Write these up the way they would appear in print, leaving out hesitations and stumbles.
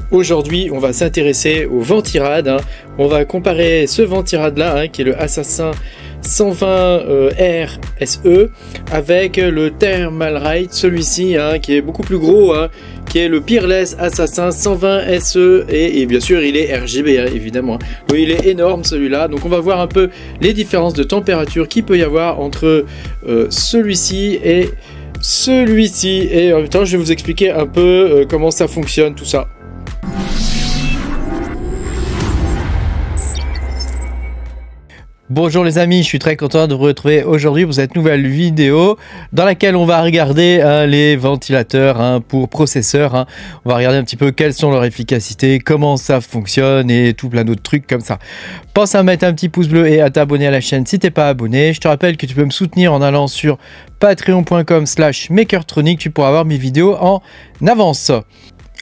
Aujourd'hui, on va s'intéresser au Ventirad. On va comparer ce Ventirad-là, qui est le Assassin 120 RSE, avec le Thermalright, celui-ci, qui est beaucoup plus gros, qui est le Peerless Assassin 120 SE, et bien sûr, il est RGB, évidemment. Oui, il est énorme, celui-là. Donc, on va voir un peu les différences de température qu'il peut y avoir entre celui-ci et celui-ci. Et en même temps, je vais vous expliquer un peu comment ça fonctionne, tout ça. Bonjour les amis, je suis très content de vous retrouver aujourd'hui pour cette nouvelle vidéo dans laquelle on va regarder les ventilateurs pour processeurs. On va regarder un petit peu quelles sont leurs efficacités, comment ça fonctionne et tout plein d'autres trucs comme ça. Pense à mettre un petit pouce bleu et à t'abonner à la chaîne si t'es pas abonné. Je te rappelle que tu peux me soutenir en allant sur patreon.com/makertronic. Tu pourras avoir mes vidéos en avance.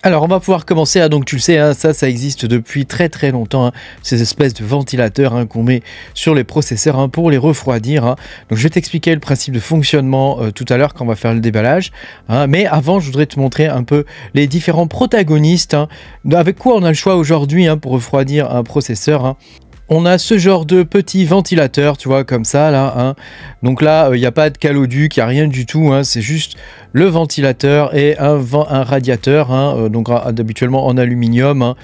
Alors on va pouvoir commencer, donc tu le sais, ça existe depuis très longtemps, ces espèces de ventilateurs qu'on met sur les processeurs pour les refroidir. Donc je vais t'expliquer le principe de fonctionnement tout à l'heure quand on va faire le déballage. Mais avant, je voudrais te montrer un peu les différents protagonistes. Avec quoi on a le choix aujourd'hui pour refroidir un processeur. On a ce genre de petit ventilateur, tu vois, comme ça, là. Donc là, il n'y a pas de caloduc, il n'y a rien du tout. C'est juste le ventilateur et un radiateur, donc habituellement en aluminium,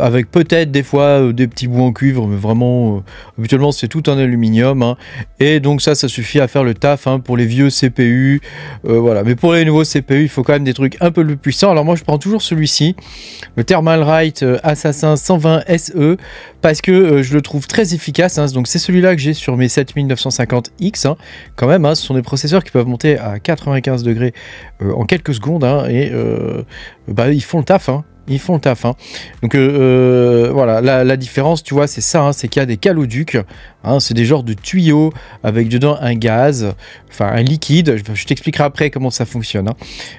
avec peut-être des fois des petits bouts en cuivre, mais vraiment, habituellement, c'est tout en aluminium. Et donc ça suffit à faire le taf pour les vieux CPU. Voilà. Mais pour les nouveaux CPU, il faut quand même des trucs un peu plus puissants. Alors moi, je prends toujours celui-ci, le Thermalright Assassin 120 SE, parce que je le trouve très efficace. Donc c'est celui-là que j'ai sur mes 7950X. Quand même, ce sont des processeurs qui peuvent monter à 95 degrés en quelques secondes. Et ils font le taf. Ils font le taf. Donc voilà, la différence, tu vois, c'est ça, c'est qu'il y a des caloducs. C'est des genres de tuyaux avec dedans un gaz, enfin un liquide. Je t'expliquerai après comment ça fonctionne.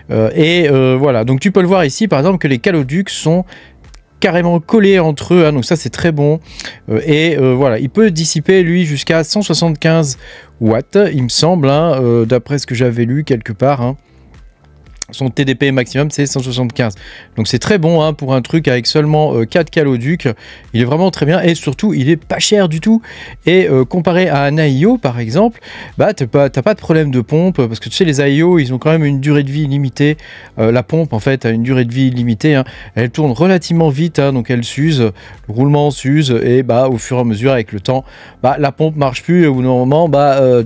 Voilà, donc tu peux le voir ici, par exemple, que les caloducs sont carrément collés entre eux, donc ça c'est très bon. Voilà, il peut dissiper lui jusqu'à 175 watts, il me semble, d'après ce que j'avais lu quelque part. Son TDP maximum c'est 175, donc c'est très bon pour un truc avec seulement 4 caloducs. Il est vraiment très bien et surtout il est pas cher du tout. Et comparé à un AIO par exemple, t'as pas de problème de pompe, parce que tu sais, les AIO ils ont quand même une durée de vie limitée. La pompe en fait a une durée de vie limitée, elle tourne relativement vite, donc elle s'use, le roulement s'use, et au fur et à mesure avec le temps la pompe marche plus. Au bout d'un moment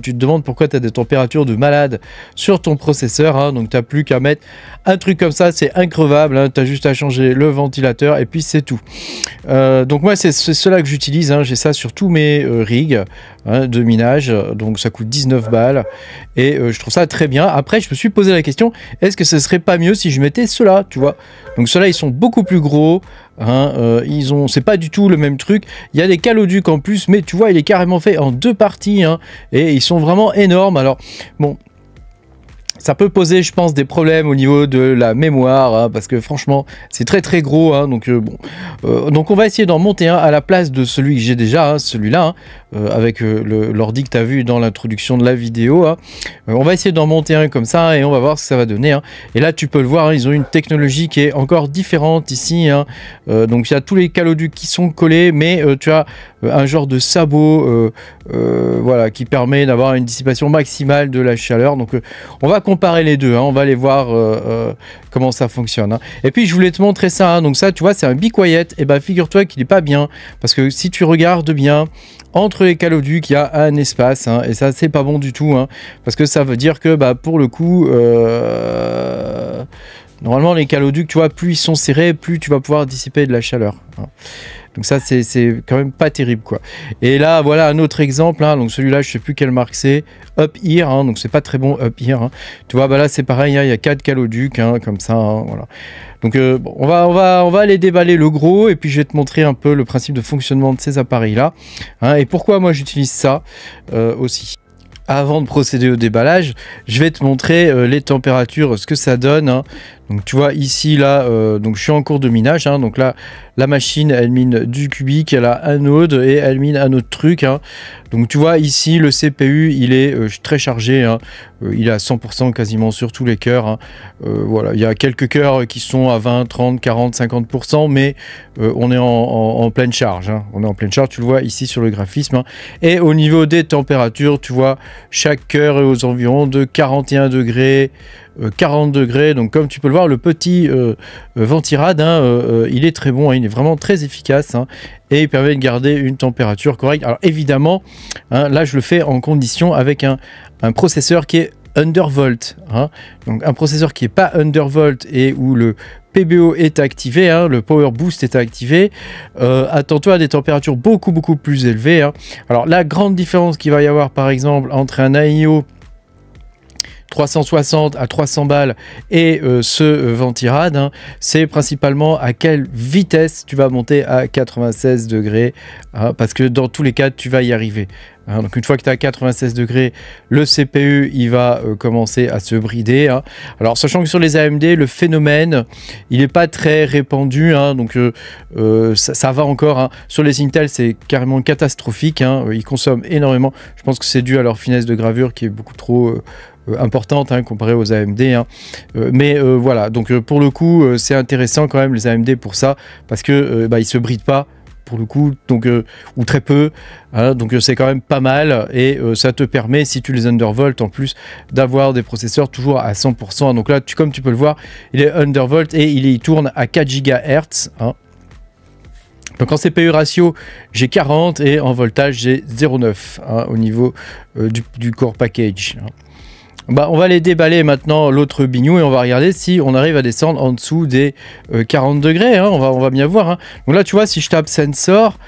tu te demandes pourquoi tu as des températures de malade sur ton processeur, donc tu n'as plus qu'à mettre un truc comme ça, c'est increvable, tu as juste à changer le ventilateur et puis c'est tout. Donc moi c'est cela que j'utilise, j'ai ça sur tous mes rigs de minage, donc ça coûte 19 balles et je trouve ça très bien. Après je me suis posé la question, est-ce que ce serait pas mieux si je mettais ceux-là, tu vois? Donc ceux-là ils sont beaucoup plus gros, c'est pas du tout le même truc. Il y a des caloducs en plus, mais tu vois il est carrément fait en deux parties, et ils sont vraiment énormes. Alors bon, ça peut poser, je pense, des problèmes au niveau de la mémoire, parce que franchement, c'est très gros. Donc on va essayer d'en monter un à la place de celui que j'ai déjà, celui-là, avec l'ordi que tu as vu dans l'introduction de la vidéo. On va essayer d'en monter un comme ça et on va voir ce que ça va donner. Et là, tu peux le voir, ils ont une technologie qui est encore différente ici. Donc il y a tous les caloducs qui sont collés, mais tu as un genre de sabot voilà, qui permet d'avoir une dissipation maximale de la chaleur. Donc on va comparer les deux, on va aller voir comment ça fonctionne. Et puis je voulais te montrer ça, donc ça tu vois c'est un Be Quiet, et figure-toi qu'il n'est pas bien, parce que si tu regardes bien, entre les caloducs il y a un espace, et ça c'est pas bon du tout, parce que ça veut dire que pour le coup normalement les caloducs, tu vois, plus ils sont serrés, plus tu vas pouvoir dissiper de la chaleur. Donc ça c'est quand même pas terrible quoi. Et là voilà un autre exemple, donc celui-là je sais plus quelle marque c'est, Up Here, donc c'est pas très bon Up Here. Tu vois là c'est pareil, il y a 4 caloducs comme ça, voilà. Donc bon, on va aller déballer le gros et puis je vais te montrer un peu le principe de fonctionnement de ces appareils là, et pourquoi moi j'utilise ça aussi. Avant de procéder au déballage, je vais te montrer les températures, ce que ça donne. Donc tu vois ici là, donc je suis en cours de minage, hein, donc là la machine elle mine du cubique, elle a un node et elle mine un autre truc, hein. Donc tu vois ici le CPU il est très chargé, hein. Il est à 100% quasiment sur tous les cœurs, hein. Voilà, il y a quelques cœurs qui sont à 20, 30, 40, 50%, mais on est en pleine charge, hein. On est en pleine charge, tu le vois ici sur le graphisme, hein. Et au niveau des températures, tu vois chaque cœur est aux environs de 41 degrés, 40 degrés, donc comme tu peux le voir, le petit Ventirad, hein, il est très bon, hein, il est vraiment très efficace, hein, et il permet de garder une température correcte. Alors évidemment, hein, là je le fais en condition avec un processeur qui est undervolt, hein, donc un processeur qui n'est pas undervolt et où le PBO est activé, hein, le Power Boost est activé, attends-toi à des températures beaucoup plus élevées, hein. Alors la grande différence qu'il va y avoir par exemple entre un AIO 360 à 300 balles et ce Ventirad, hein, c'est principalement à quelle vitesse tu vas monter à 96 degrés, hein, parce que dans tous les cas tu vas y arriver, hein. Donc une fois que tu es à 96 degrés, le CPU il va commencer à se brider, hein. Alors sachant que sur les AMD le phénomène il n'est pas très répandu, hein, donc ça va encore, hein. Sur les Intel c'est carrément catastrophique, hein. Ils consomment énormément, je pense que c'est dû à leur finesse de gravure qui est beaucoup trop importante, hein, comparée aux AMD, hein. Mais voilà, donc pour le coup c'est intéressant quand même les AMD pour ça, parce que ils se brident pas pour le coup, donc ou très peu, hein, donc c'est quand même pas mal, et ça te permet, si tu les undervolt en plus, d'avoir des processeurs toujours à 100%, donc là comme tu peux le voir il est undervolt et il tourne à 4 GHz, hein. Donc en CPU ratio j'ai 40 et en voltage j'ai 0,9, hein, au niveau du core package, hein. Bah, on va aller déballer maintenant l'autre bignou et on va regarder si on arrive à descendre en dessous des 40 degrés, hein. On va bien voir, hein. Donc là tu vois, si je tape sensor,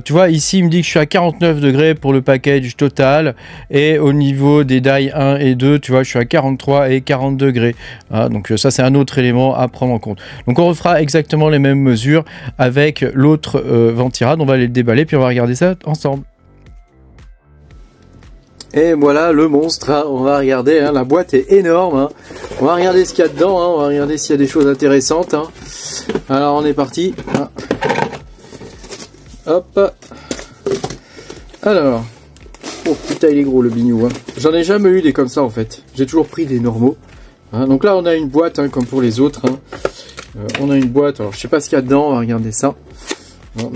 tu vois ici il me dit que je suis à 49 degrés pour le package total, et au niveau des die 1 et 2 tu vois je suis à 43 et 40 degrés, hein. Donc ça c'est un autre élément à prendre en compte. Donc on refera exactement les mêmes mesures avec l'autre Ventirad, on va aller le déballer puis on va regarder ça ensemble. Et voilà le monstre, hein. On va regarder, hein, la boîte est énorme, hein. On va regarder ce qu'il y a dedans, hein. On va regarder s'il y a des choses intéressantes, hein. Alors on est parti, hein. Hop. Alors, oh putain il est gros le bignou, hein. J'en ai jamais eu des comme ça en fait, j'ai toujours pris des normaux, hein. Donc là on a une boîte, hein, comme pour les autres, hein. On a une boîte, alors je sais pas ce qu'il y a dedans, on va regarder ça.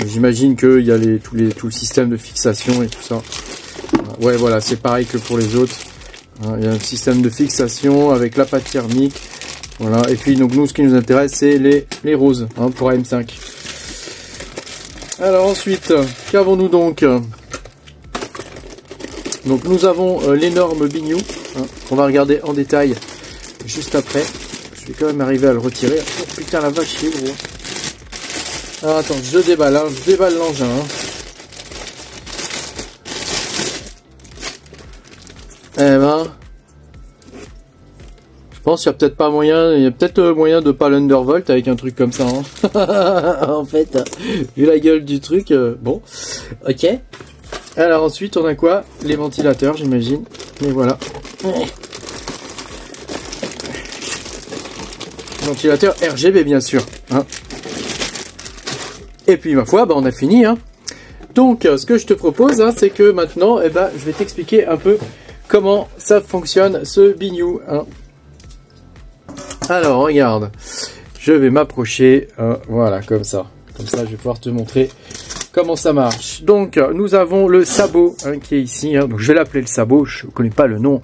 J'imagine qu'il y a tout le système de fixation et tout ça. Ouais, voilà, c'est pareil que pour les autres. Il y a un système de fixation avec la pâte thermique. Voilà, et puis donc nous, ce qui nous intéresse, c'est les roses, hein, pour AM5. Alors ensuite, qu'avons-nous donc? Donc nous avons l'énorme bignou, hein, qu'on va regarder en détail juste après. Je vais quand même arriver à le retirer. Oh putain la vache, il est gros. Alors attends, je déballe, hein, je déballe l'engin, hein. Eh ben, je pense qu'il y a peut-être pas moyen, il y a peut-être moyen de pas l'undervolt avec un truc comme ça, hein. En fait, vu la gueule du truc, bon, ok. Alors ensuite, on a quoi? Les ventilateurs, j'imagine. Mais voilà. Ventilateur RGB, bien sûr, hein. Et puis, ma foi, bah, on a fini, hein. Donc, ce que je te propose, hein, c'est que maintenant, eh ben, je vais t'expliquer un peu comment ça fonctionne ce bignou, hein. Alors regarde, je vais m'approcher, hein, voilà, comme ça je vais pouvoir te montrer comment ça marche. Donc nous avons le sabot, hein, qui est ici, hein. Donc je vais l'appeler le sabot, je ne connais pas le nom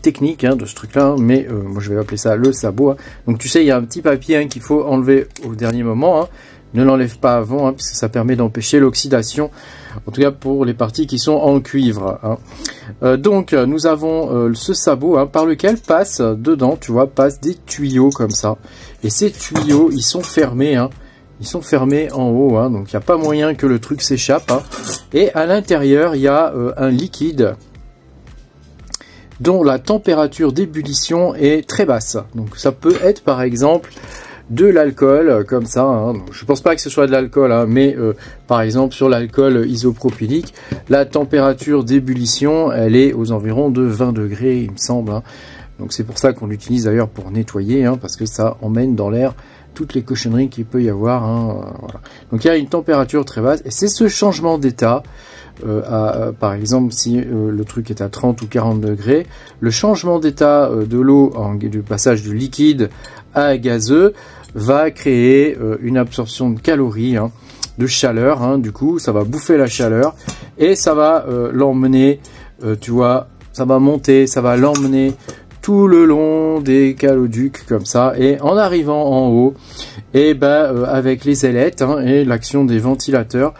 technique, hein, de ce truc là, hein, mais moi je vais appeler ça le sabot, hein. Donc tu sais, il y a un petit papier, hein, qu'il faut enlever au dernier moment, hein. Ne l'enlève pas avant, hein, parce que ça permet d'empêcher l'oxydation, en tout cas pour les parties qui sont en cuivre, hein. Donc nous avons ce sabot, hein, par lequel passe dedans, tu vois, passent des tuyaux comme ça. Et ces tuyaux, ils sont fermés, hein. Ils sont fermés en haut, hein, donc il n'y a pas moyen que le truc s'échappe, hein. Et à l'intérieur, il y a un liquide dont la température d'ébullition est très basse. Donc ça peut être par exemple de l'alcool, comme ça, hein. Donc, je pense pas que ce soit de l'alcool, hein, mais par exemple sur l'alcool isopropylique, la température d'ébullition elle est aux environs de 20 degrés, il me semble, hein. Donc c'est pour ça qu'on l'utilise d'ailleurs pour nettoyer, parce que ça emmène dans l'air toutes les cochonneries qu'il peut y avoir. Voilà. Donc il y a une température très basse, et c'est ce changement d'état, par exemple si le truc est à 30 ou 40 degrés, le changement d'état de l'eau, du passage du liquide à gazeux, va créer une absorption de calories, de chaleur, du coup ça va bouffer la chaleur, et ça va l'emmener, tu vois, ça va monter, ça va l'emmener tout le long des caloducs comme ça, et en arrivant en haut, et avec les ailettes et l'action des ventilateurs,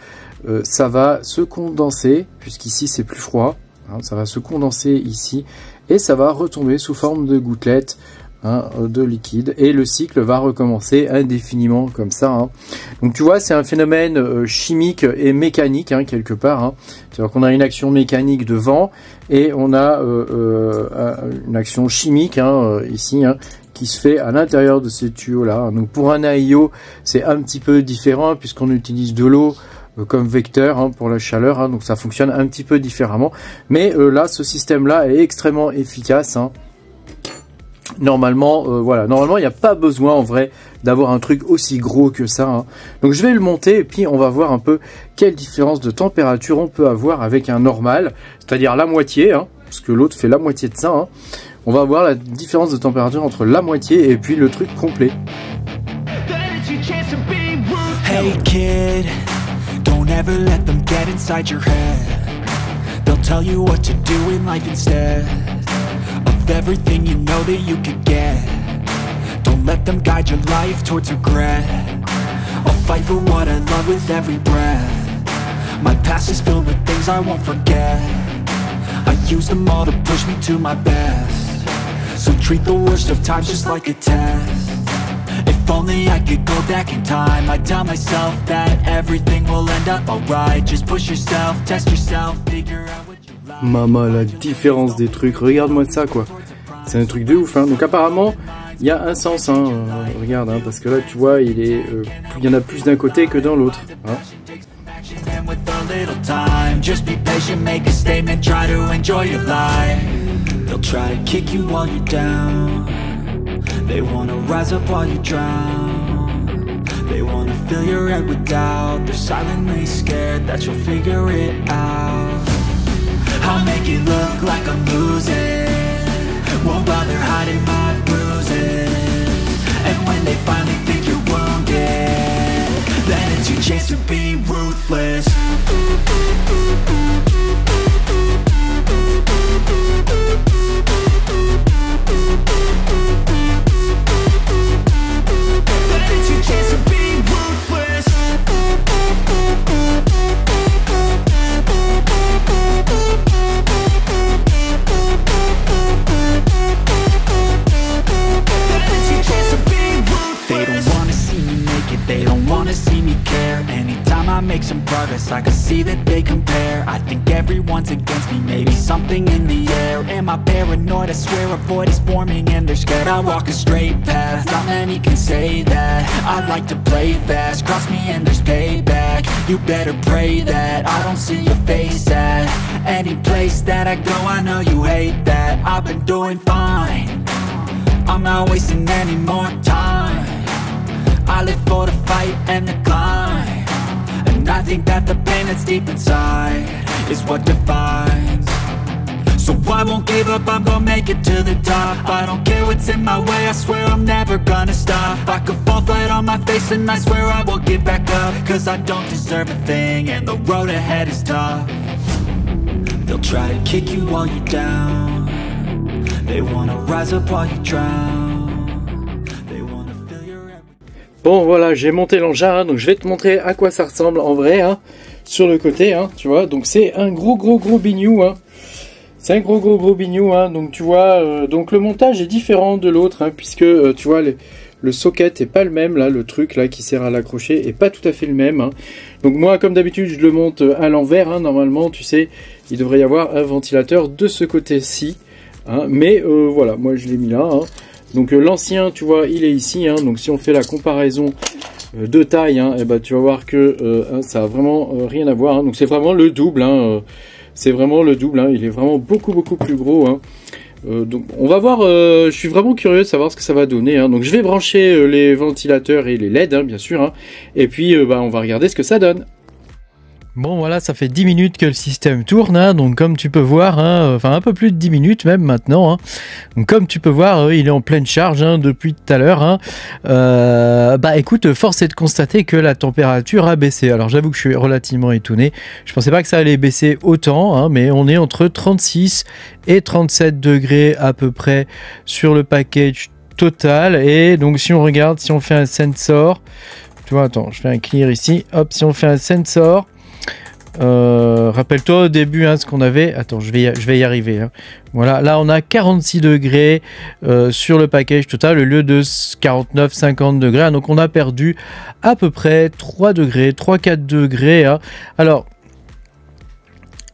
ça va se condenser, puisqu'ici c'est plus froid, ça va se condenser ici, et ça va retomber sous forme de gouttelettes de liquide, et le cycle va recommencer indéfiniment comme ça. Donc tu vois, c'est un phénomène chimique et mécanique quelque part. C'est-à-dire qu'on a une action mécanique de vent, et on a une action chimique ici, qui se fait à l'intérieur de ces tuyaux-là. Donc pour un AIO, c'est un petit peu différent, puisqu'on utilise de l'eau comme vecteur pour la chaleur, donc ça fonctionne un petit peu différemment. Mais là, ce système-là est extrêmement efficace. Normalement, voilà, normalement il n'y a pas besoin en vrai d'avoir un truc aussi gros que ça. Donc je vais le monter, et puis on va voir un peu quelle différence de température on peut avoir avec un normal, c'est-à-dire la moitié, parce que l'autre fait la moitié de ça. On va voir la différence de température entre la moitié et puis le truc complet. Hey kid, don't ever let them get inside your head. They'll tell you what to do in life instead of everything you know that you could get. Don't let them guide your life towards regret. I'll fight for what I love with every breath. My past is filled with things I won't forget. I use them all to push me to my best. So treat the worst of times just like a test. If only I could go back in time, I'd tell myself that everything will end up alright. Just push yourself, test yourself, figure out what you like. Maman, la différence des trucs, regarde-moi ça quoi. C'est un truc de ouf. Donc apparemment, il y a un sens, regarde, parce que là tu vois, il y en a plus d'un côté que dans l'autre. Just be patient, make a statement, try to enjoy your life. They'll try to kick you while you're down. They wanna rise up while you drown. They wanna fill your head with doubt. They're silently scared that you'll figure it out. I'll make it look like I'm losing. Won't bother hiding my bruises. And when they finally think you're wounded, then it's your chance to be ruthless. I can see that they compare. I think everyone's against me, maybe something in the air. Am I paranoid? I swear a void is forming and they're scared. I walk a straight path, not many can say that. I like to play fast, cross me and there's payback. You better pray that I don't see your face at any place that I go. I know you hate that. I've been doing fine, I'm not wasting any more time. I live for the fight and the climb. And I think that the pain that's deep inside is what defines. So I won't give up, I'm gonna make it to the top. I don't care what's in my way, I swear I'm never gonna stop. I could fall flat on my face and I swear I will get back up. Cause I don't deserve a thing and the road ahead is tough. They'll try to kick you while you're down. They wanna rise up while you drown. Bon voilà, j'ai monté l'engin, donc je vais te montrer à quoi ça ressemble en vrai, sur le côté, tu vois. Donc c'est un gros bignou, c'est un gros bignou, donc tu vois, donc le montage est différent de l'autre, puisque tu vois, le socket est pas le même, là, le truc là qui sert à l'accrocher est pas tout à fait le même. Donc moi, comme d'habitude, je le monte à l'envers, normalement, tu sais, il devrait y avoir un ventilateur de ce côté-ci, mais voilà, moi je l'ai mis là, Donc l'ancien, tu vois, il est ici, donc si on fait la comparaison de taille, tu vas voir que ça a vraiment rien à voir, donc c'est vraiment le double, c'est vraiment le double, il est vraiment beaucoup plus gros, Donc on va voir, je suis vraiment curieux de savoir ce que ça va donner. Hein. Donc je vais brancher les ventilateurs et les LED, hein, bien sûr. Hein. Et puis on va regarder ce que ça donne. Bon voilà, ça fait 10 minutes que le système tourne, hein, donc comme tu peux voir, hein, enfin un peu plus de 10 minutes même maintenant, hein, donc comme tu peux voir, il est en pleine charge hein, depuis tout à l'heure. Hein. Bah écoute, force est de constater que la température a baissé. Alors j'avoue que je suis relativement étonné, je pensais pas que ça allait baisser autant, hein, mais on est entre 36 et 37 degrés à peu près sur le package total. Et donc si on regarde, si on fait un sensor, tu vois, attends, je fais un clear ici, hop, si on fait un sensor, rappelle-toi au début hein, ce qu'on avait. Attends, je vais y arriver. Hein. Voilà, là on a 46 degrés sur le package total au lieu de 49-50 degrés. Hein, donc on a perdu à peu près 3 degrés, 3-4 degrés. Hein. Alors,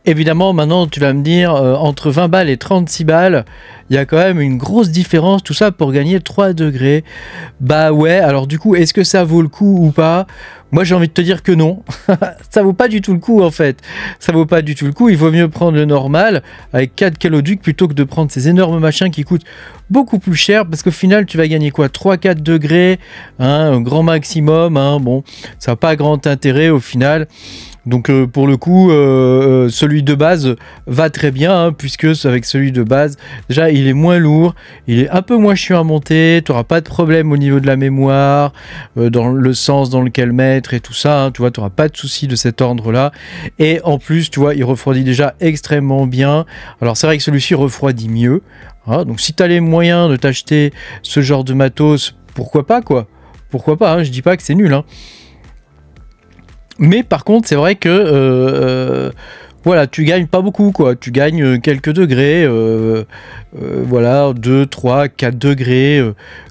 évidemment, maintenant tu vas me dire entre 20 balles et 36 balles, il y a quand même une grosse différence, tout ça pour gagner 3 degrés. Bah ouais, alors du coup, est-ce que ça vaut le coup ou pas? Moi j'ai envie de te dire que non, ça vaut pas du tout le coup en fait, ça vaut pas du tout le coup, il vaut mieux prendre le normal avec 4 caloducs plutôt que de prendre ces énormes machins qui coûtent beaucoup plus cher parce qu'au final tu vas gagner quoi, 3-4 degrés, hein, un grand maximum, hein, bon, ça n'a pas grand intérêt au final. Donc pour le coup, celui de base va très bien, hein, puisque avec celui de base, déjà il est moins lourd, il est un peu moins chiant à monter, tu n'auras pas de problème au niveau de la mémoire, dans le sens dans lequel mettre et tout ça, hein, tu vois, tu n'auras pas de souci de cet ordre-là. Et en plus, tu vois, il refroidit déjà extrêmement bien. Alors c'est vrai que celui-ci refroidit mieux, hein, donc si tu as les moyens de t'acheter ce genre de matos, pourquoi pas quoi, pourquoi pas, hein, je dis pas que c'est nul, hein. Mais par contre, c'est vrai que voilà, tu gagnes pas beaucoup, quoi. Tu gagnes quelques degrés, voilà, 2, 3, 4 degrés,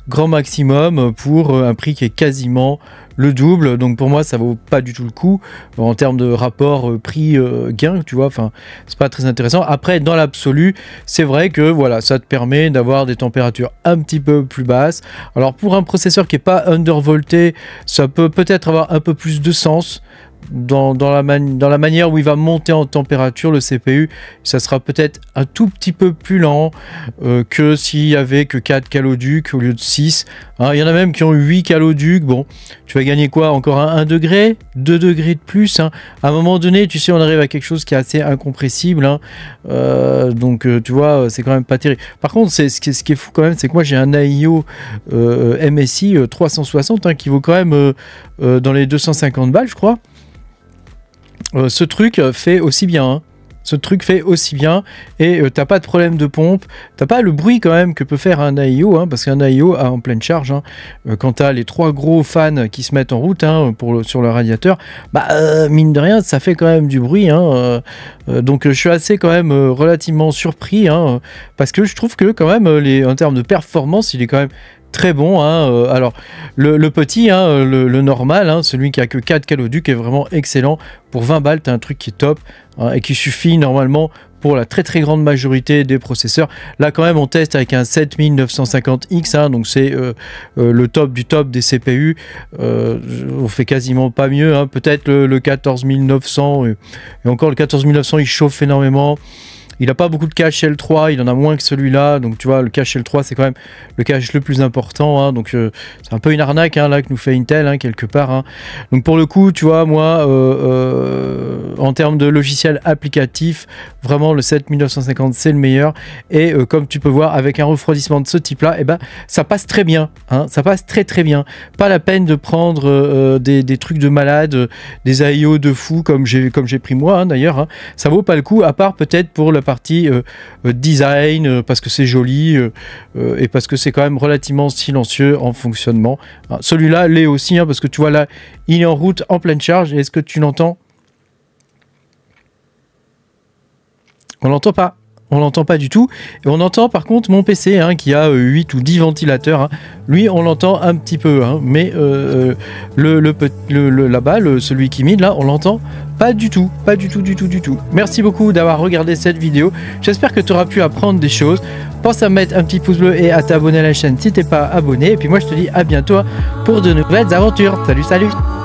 grand maximum, pour un prix qui est quasiment le double. Donc pour moi, ça vaut pas du tout le coup en termes de rapport prix-gain, tu vois. Enfin, c'est pas très intéressant. Après, dans l'absolu, c'est vrai que voilà, ça te permet d'avoir des températures un petit peu plus basses. Alors pour un processeur qui est pas undervolté, ça peut peut-être avoir un peu plus de sens. Dans la manière où il va monter en température, le CPU, ça sera peut-être un tout petit peu plus lent que s'il y avait que 4 caloducs au lieu de 6. Hein, il y en a même qui ont 8 caloducs. Bon, tu vas gagner quoi? Encore 1 degré, 2 degrés de plus. Hein. À un moment donné, tu sais, on arrive à quelque chose qui est assez incompressible. Hein. Donc, tu vois, c'est quand même pas terrible. Par contre, ce qui est fou quand même, c'est que moi, j'ai un AIO MSI 360 hein, qui vaut quand même dans les 250 balles, je crois. Ce truc fait aussi bien, hein. Ce truc fait aussi bien et t'as pas de problème de pompe, t'as pas le bruit quand même que peut faire un AIO, hein, parce qu'un AIO a en pleine charge, hein, quand t'as les 3 gros fans qui se mettent en route hein, sur le radiateur, bah mine de rien ça fait quand même du bruit, hein, donc je suis assez quand même relativement surpris, hein, parce que je trouve que quand même en termes de performance il est quand même très bon, hein. Alors le petit, hein, le normal, hein, celui qui a que 4 caloducs est vraiment excellent. Pour 20 balles, tu as un truc qui est top hein, et qui suffit normalement pour la très très grande majorité des processeurs. Là quand même on teste avec un 7950X, hein, donc c'est le top du top des CPU. On fait quasiment pas mieux, hein. Peut-être le 14900 et encore le 14900 il chauffe énormément. Il n'a pas beaucoup de cache L3, il en a moins que celui-là. Donc tu vois, le cache L3, c'est quand même le cache le plus important. Hein, donc c'est un peu une arnaque hein, là que nous fait Intel, hein, quelque part. Hein. Donc pour le coup, tu vois, moi, en termes de logiciel applicatif, vraiment le 7950, c'est le meilleur. Et comme tu peux voir, avec un refroidissement de ce type-là, eh ben, ça passe très bien. Hein, ça passe très très bien. Pas la peine de prendre des trucs de malade, des AIO de fou comme j'ai pris moi, hein, d'ailleurs. Hein. Ça vaut pas le coup, à part peut-être pour la partie design, parce que c'est joli et parce que c'est quand même relativement silencieux en fonctionnement. Hein, celui-là l'est aussi, hein, parce que tu vois là, il est en route, en pleine charge. Est-ce que tu l'entends? On l'entend pas. On l'entend pas du tout. Et on entend par contre mon PC hein, qui a 8 ou 10 ventilateurs. Hein. Lui, on l'entend un petit peu. Hein, mais là-bas, celui qui mine, là, on l'entend pas du tout. Pas du tout, du tout, du tout. Merci beaucoup d'avoir regardé cette vidéo. J'espère que tu auras pu apprendre des choses. Pense à mettre un petit pouce bleu et à t'abonner à la chaîne si t'es pas abonné. Et puis moi, je te dis à bientôt pour de nouvelles aventures. Salut, salut!